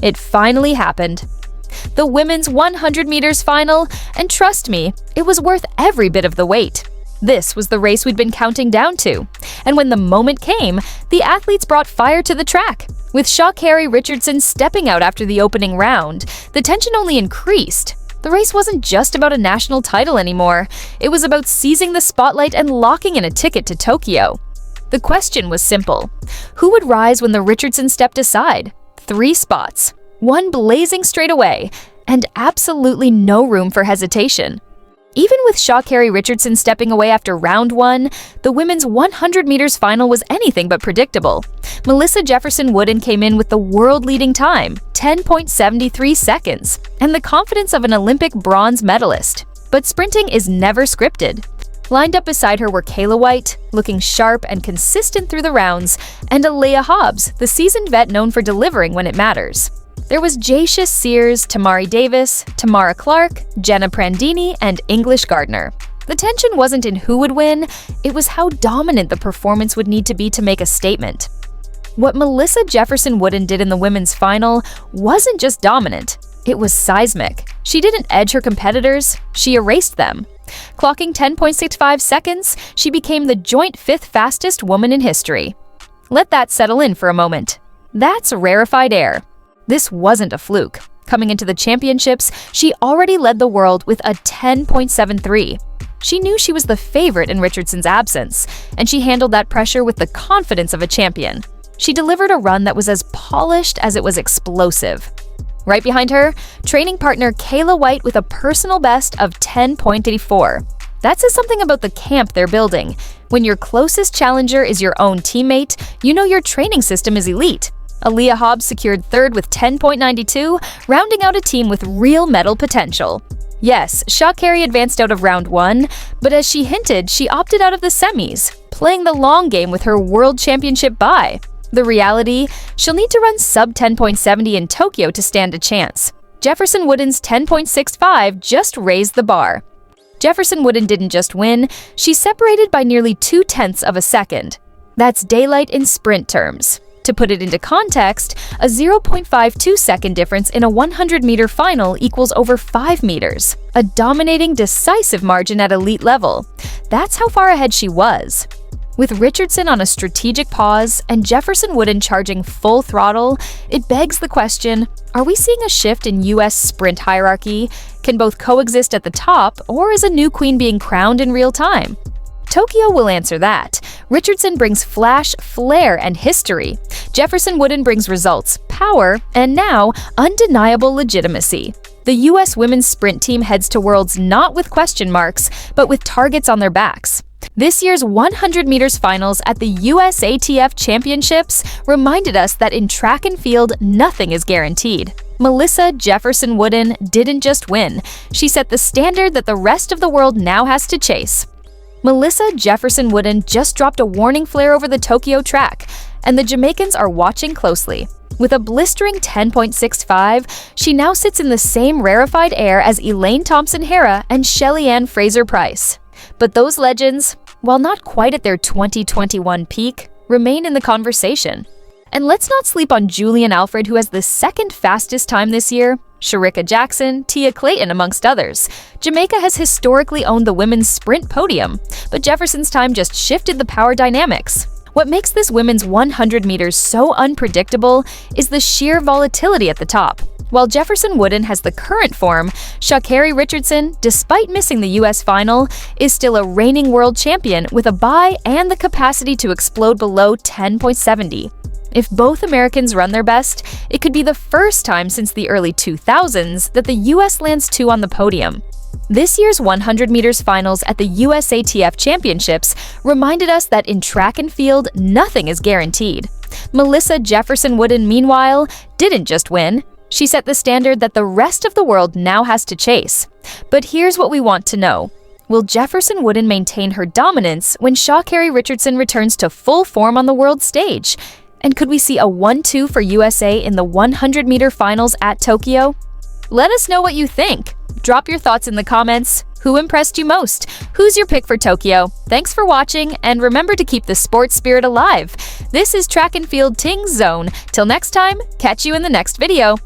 It finally happened. The women's 100 meters final, and trust me, it was worth every bit of the wait. This was the race we'd been counting down to. And when the moment came, the athletes brought fire to the track. With Sha'Carri Richardson stepping out after the opening round, the tension only increased. The race wasn't just about a national title anymore. It was about seizing the spotlight and locking in a ticket to Tokyo. The question was simple. Who would rise when the Richardson stepped aside? 3 spots, 1 blazing straight away, and absolutely no room for hesitation. Even with Sha'Carri Richardson stepping away after round 1, the women's 100 meters final was anything but predictable. Melissa Jefferson Wooden came in with the world-leading time, 10.73 seconds, and the confidence of an Olympic bronze medalist. But sprinting is never scripted. Lined up beside her were Kayla White, looking sharp and consistent through the rounds, and Alea Hobbs, the seasoned vet known for delivering when it matters. There was Jacia Sears, Tamari Davis, Tamara Clark, Jenna Prandini, and English Gardner. The tension wasn't in who would win, it was how dominant the performance would need to be to make a statement. What Melissa Jefferson Wooden did in the women's final wasn't just dominant, it was seismic. She didn't edge her competitors, she erased them. Clocking 10.65 seconds, she became the joint 5th fastest woman in history. Let that settle in for a moment. That's rarefied air. This wasn't a fluke. Coming into the championships, she already led the world with a 10.73. She knew she was the favorite in Richardson's absence, and she handled that pressure with the confidence of a champion. She delivered a run that was as polished as it was explosive. Right behind her, training partner Kayla White with a personal best of 10.84. That says something about the camp they're building. When your closest challenger is your own teammate, you know your training system is elite. Alea Hobbs secured 3rd with 10.92, rounding out a team with real medal potential. Yes, Sha'Carri advanced out of round 1, but as she hinted, she opted out of the semis, playing the long game with her World Championship bye. The reality? She'll need to run sub 10.70 in Tokyo to stand a chance. Jefferson Wooden's 10.65 just raised the bar. Jefferson Wooden didn't just win, she separated by nearly 0.2 of a second. That's daylight in sprint terms. To put it into context, a 0.52 second difference in a 100-meter final equals over 5 meters, a dominating, decisive margin at elite level. That's how far ahead she was. With Richardson on a strategic pause and Jefferson Wooden charging full throttle, it begs the question, are we seeing a shift in U.S. sprint hierarchy? Can both coexist at the top, or is a new queen being crowned in real time? Tokyo will answer that. Richardson brings flash, flair, and history. Jefferson Wooden brings results, power, and now undeniable legitimacy. The U.S. women's sprint team heads to Worlds not with question marks, but with targets on their backs. This year's 100 meters finals at the USATF Championships reminded us that in track and field, nothing is guaranteed. Melissa Jefferson Wooden didn't just win, she set the standard that the rest of the world now has to chase. Melissa Jefferson Wooden just dropped a warning flare over the Tokyo track, and the Jamaicans are watching closely. With a blistering 10.65, she now sits in the same rarefied air as Elaine Thompson-Herah and Shelly-Ann Fraser-Price. But those legends, while not quite at their 2021 peak, remain in the conversation. And let's not sleep on Julian Alfred, who has the 2nd fastest time this year, Sharika Jackson, Tia Clayton, amongst others. Jamaica has historically owned the women's sprint podium, but Jefferson's time just shifted the power dynamics. What makes this women's 100 meters so unpredictable is the sheer volatility at the top. While Jefferson Wooden has the current form, Sha'Carri Richardson, despite missing the U.S. final, is still a reigning world champion with a bye and the capacity to explode below 10.70. If both Americans run their best, it could be the first time since the early 2000s that the U.S. lands 2 on the podium. This year's 100 meters finals at the USATF Championships reminded us that in track and field, nothing is guaranteed. Melissa Jefferson Wooden, meanwhile, didn't just win. She set the standard that the rest of the world now has to chase. But here's what we want to know. Will Jefferson Wooden maintain her dominance when Sha'Carri Richardson returns to full form on the world stage? And could we see a 1-2 for USA in the 100-meter finals at Tokyo? Let us know what you think. Drop your thoughts in the comments. Who impressed you most? Who's your pick for Tokyo? Thanks for watching, and remember to keep the sports spirit alive. This is Track and Field Ting's Zone. Till next time, catch you in the next video.